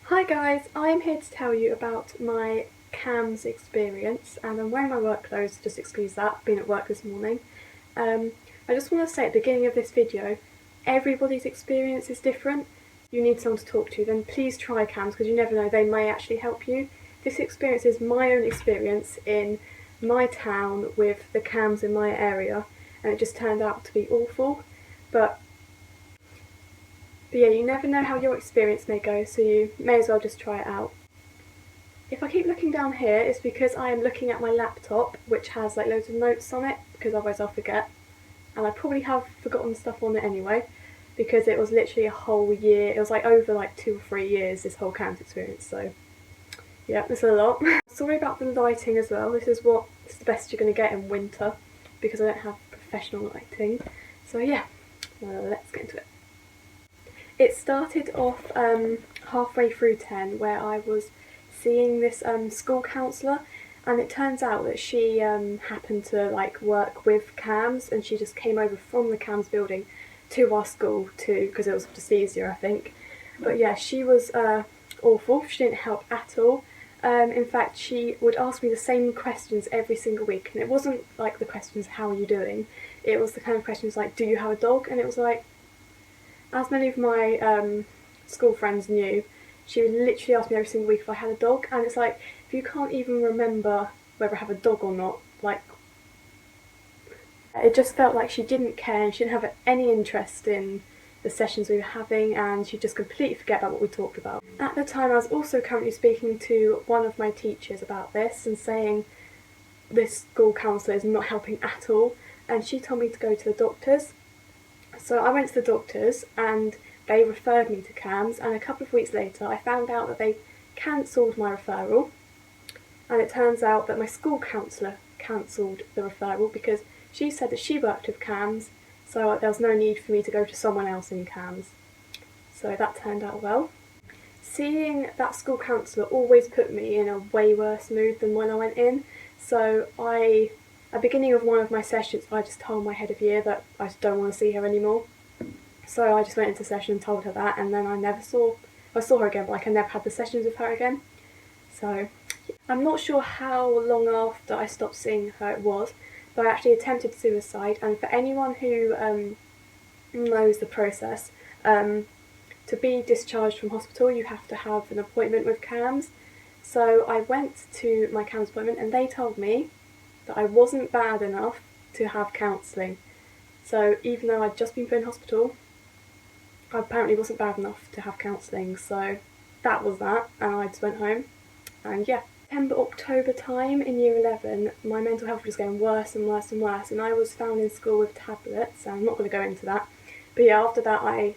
Hi guys, I'm here to tell you about my CAMHs experience, and I'm wearing my work clothes, just excuse that, I've been at work this morning. I just want to say at the beginning of this video, everybody's experience is different. You need someone to talk to, then please try CAMHs because you never know, they may actually help you. This experience is my own experience in my town with the CAMHs in my area, and it just turned out to be awful. But yeah, you never know how your experience may go, so you may as well just try it out. If I keep looking down here, it's because I am looking at my laptop, which has like loads of notes on it, because otherwise I'll forget. And I probably have forgotten stuff on it anyway, because it was literally a whole year. It was like over like 2 or 3 years, this whole camp experience, so yeah, it's a lot. Sorry about the lighting as well. This is the best you're going to get in winter, because I don't have professional lighting. So yeah, let's get into it. It started off halfway through 10, where I was seeing this school counsellor, and it turns out that she happened to like work with CAMHs, and she just came over from the CAMHs building to our school because it was just easier, I think. But yeah, she was awful. She didn't help at all. In fact, she would ask me the same questions every single week, and it wasn't like the questions, how are you doing? It was the kind of questions like, do you have a dog? And it was like, as many of my school friends knew, she would literally ask me every single week if I had a dog, and it's like, if you can't even remember whether I have a dog or not, like, it just felt like she didn't care and she didn't have any interest in the sessions we were having, and she'd just completely forget about what we talked about. At the time, I was also currently speaking to one of my teachers about this and saying this school counsellor is not helping at all, and she told me to go to the doctors. So I went to the doctors and they referred me to CAMHs, and a couple of weeks later I found out that they cancelled my referral, and it turns out that my school counsellor cancelled the referral because she said that she worked with CAMHs, so there was no need for me to go to someone else in CAMHs. So that turned out well. Seeing that school counsellor always put me in a way worse mood than when I went in, so at the beginning of one of my sessions, I just told my head of year that I just don't want to see her anymore. So I just went into session and told her that, and then I saw her again, but like I never had the sessions with her again. So I'm not sure how long after I stopped seeing her it was, but I actually attempted suicide, and for anyone who knows the process, to be discharged from hospital you have to have an appointment with CAMHs. So I went to my CAMHs appointment and they told me that I wasn't bad enough to have counselling. So even though I'd just been put in hospital, I apparently wasn't bad enough to have counselling. So that was that, and I just went home. And yeah, September, October time in year 11, my mental health was getting worse and worse and worse, and I was found in school with tablets, and I'm not going to go into that. But yeah, after that I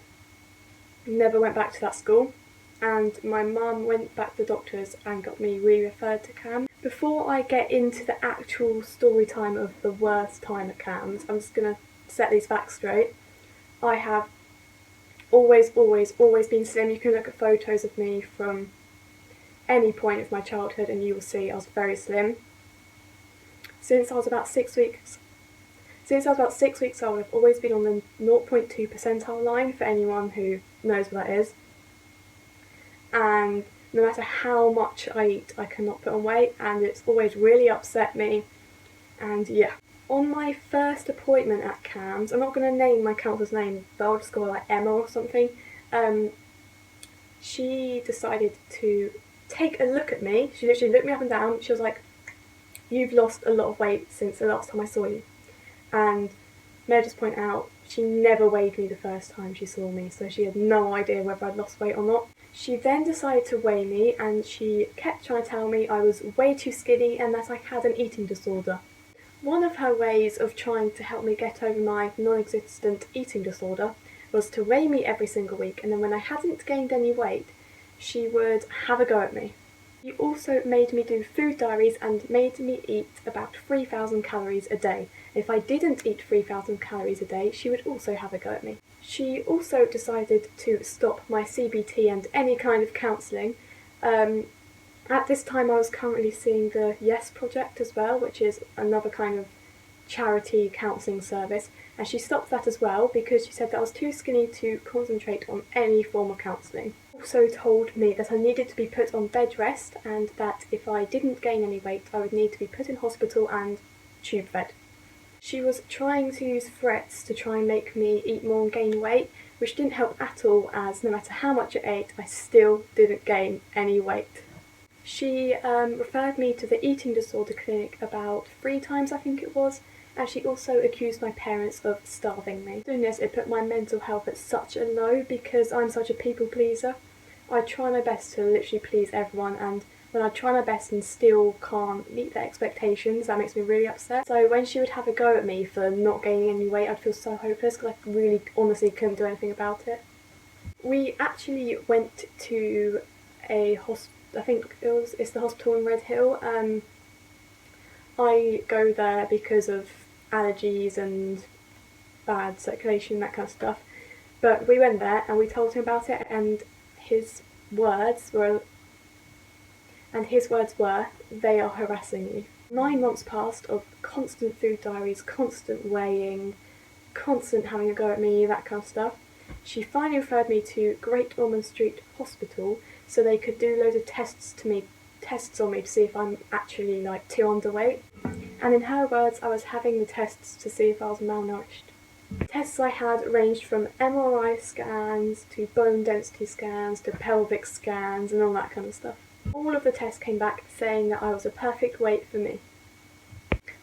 never went back to that school, and my mum went back to the doctors and got me re-referred to CAMHs. Before I get into the actual story time of the worst time at CAMHs, I'm just going to set these facts straight. I have always been slim. You can look at photos of me from any point of my childhood and you will see I was very slim. Since I was about 6 weeks old, I've always been on the 0.2 percentile line, for anyone who knows what that is. And no matter how much I eat, I cannot put on weight, and it's always really upset me. And yeah. On my first appointment at CAMHs, I'm not going to name my counsellor's name, but I'll just go like Emma or something, she decided to take a look at me. She literally looked me up and down. She was like, "You've lost a lot of weight since the last time I saw you." And may I just point out, she never weighed me the first time she saw me, so she had no idea whether I'd lost weight or not. She then decided to weigh me, and she kept trying to tell me I was way too skinny and that I had an eating disorder. One of her ways of trying to help me get over my non-existent eating disorder was to weigh me every single week, and then when I hadn't gained any weight, she would have a go at me. She also made me do food diaries and made me eat about 3,000 calories a day. If I didn't eat 3,000 calories a day, she would also have a go at me. She also decided to stop my CBT and any kind of counselling. At this time I was currently seeing the Yes Project as well, which is another kind of charity counselling service, and she stopped that as well because she said that I was too skinny to concentrate on any form of counselling. Also told me that I needed to be put on bed rest and that if I didn't gain any weight I would need to be put in hospital and tube fed. She was trying to use threats to try and make me eat more and gain weight, which didn't help at all, as no matter how much I ate I still didn't gain any weight. She referred me to the eating disorder clinic about 3 times, I think it was, and she also accused my parents of starving me. Doing this, it put my mental health at such a low because I'm such a people pleaser. I try my best to literally please everyone, and when I try my best and still can't meet their expectations, that makes me really upset. So when she would have a go at me for not gaining any weight, I'd feel so hopeless because I really honestly couldn't do anything about it. We actually went to a hospital, I think it's the hospital in Red Hill. I go there because of allergies and bad circulation, that kind of stuff. But we went there and we told him about it, and his words were, "They are harassing you." 9 months passed of constant food diaries, constant weighing, constant having a go at me, that kind of stuff. She finally referred me to Great Ormond Street Hospital so they could do loads of tests on me to see if I'm actually too underweight. And in her words, I was having the tests to see if I was malnourished. The tests I had ranged from MRI scans to bone density scans to pelvic scans and all that kind of stuff. All of the tests came back saying that I was a perfect weight for me.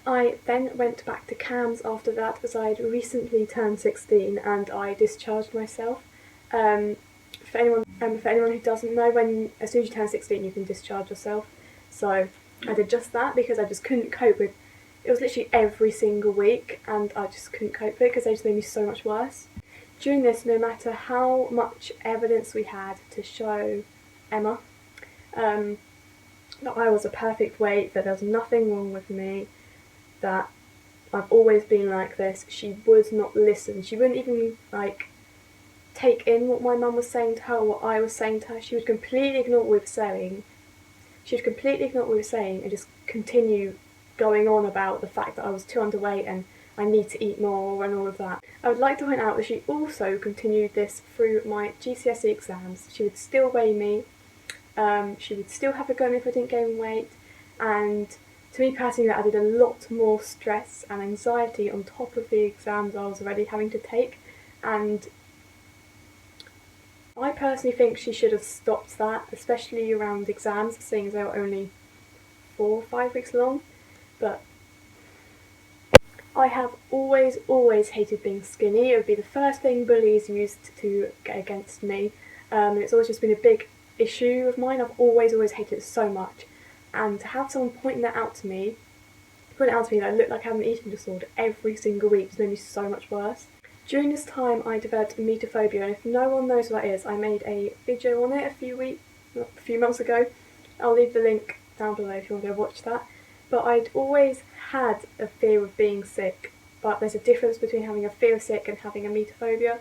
I then went back to CAMHs after that, as I'd recently turned 16 and I discharged myself. For anyone who doesn't know, as soon as you turn 16 you can discharge yourself. So I did just that because I just couldn't cope with it. Was literally every single week and I just couldn't cope with it because they just made me so much worse. During this, no matter how much evidence we had to show Emma that I was a perfect weight, that there was nothing wrong with me, that I've always been like this, she would not listen. She wouldn't even take in what my mum was saying to her or what I was saying to her. She would completely ignore what we were saying. And just continue going on about the fact that I was too underweight and I need to eat more and all of that. I would like to point out that she also continued this through my GCSE exams. She would still weigh me, she would still have a go at me if I didn't gain weight, and to me personally that added a lot more stress and anxiety on top of the exams I was already having to take, and I personally think she should have stopped that, especially around exams, seeing as they were only 4 or 5 weeks long. But I have always hated being skinny. It would be the first thing bullies used to get against me. It's always just been a big issue of mine. I've always hated it so much. And to have someone point it out to me that I look like I have an eating disorder every single week has made me so much worse. During this time I developed emetophobia, and if no one knows what that is, I made a video on it a few months ago. I'll leave the link down below if you want to go watch that. But I'd always had a fear of being sick, but there's a difference between having a fear of sick and having emetophobia.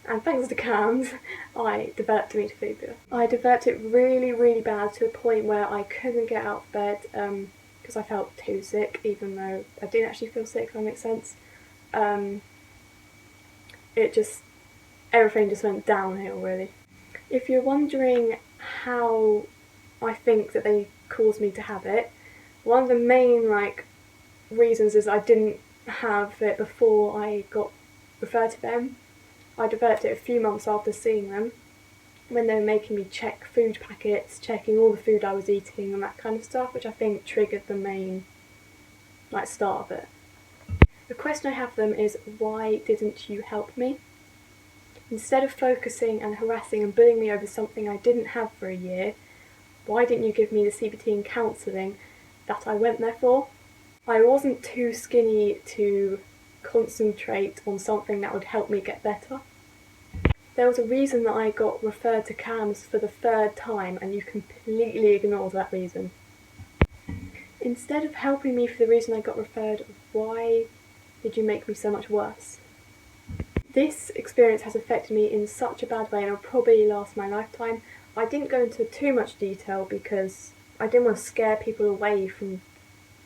And thanks to CAMHs, I developed emetophobia. I developed it really bad, to a point where I couldn't get out of bed because I felt too sick, even though I didn't actually feel sick, if that makes sense. Everything just went downhill, really. If you're wondering how I think that they caused me to have it, one of the main reasons is I didn't have it before I got referred to them. I developed it a few months after seeing them, when they were making me check food packets, checking all the food I was eating and that kind of stuff, which I think triggered the main start of it. The question I have for them is, why didn't you help me? Instead of focusing and harassing and bullying me over something I didn't have for a year, why didn't you give me the CBT and counselling that I went there for? I wasn't too skinny to concentrate on something that would help me get better. There was a reason that I got referred to CAMHs for the 3rd time, and you completely ignored that reason. Instead of helping me for the reason I got referred, why did you make me so much worse? This experience has affected me in such a bad way, and it'll probably last my lifetime. I didn't go into too much detail because I didn't want to scare people away from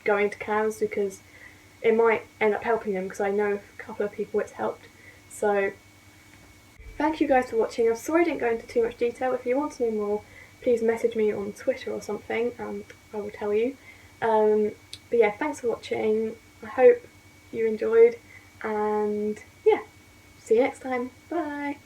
going to CAMHs, because it might end up helping them, because I know a couple of people it's helped. So thank you guys for watching. I'm sorry I didn't go into too much detail. If you want to know more, please message me on Twitter or something and I will tell you. But yeah, thanks for watching. I hope you enjoyed, and yeah, see you next time. Bye!